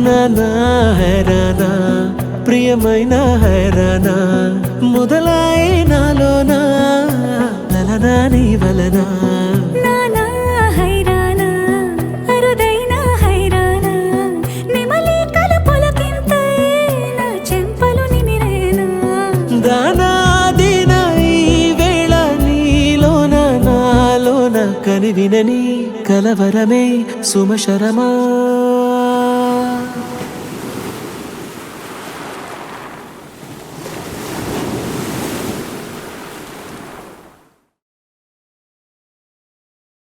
నానా హైరానా ప్రియమైన హైరానా మొదలాయి నాలోనా లలనా నీ వలనా నానా హైరానా అరుదైన హైరానా నిమలి కలుపులకింతై నా చెంపలు నిమిరేనా దానా దినా ఈ వేళ నీలోన నాలోన కనివినని కలవరమే సుమశరమా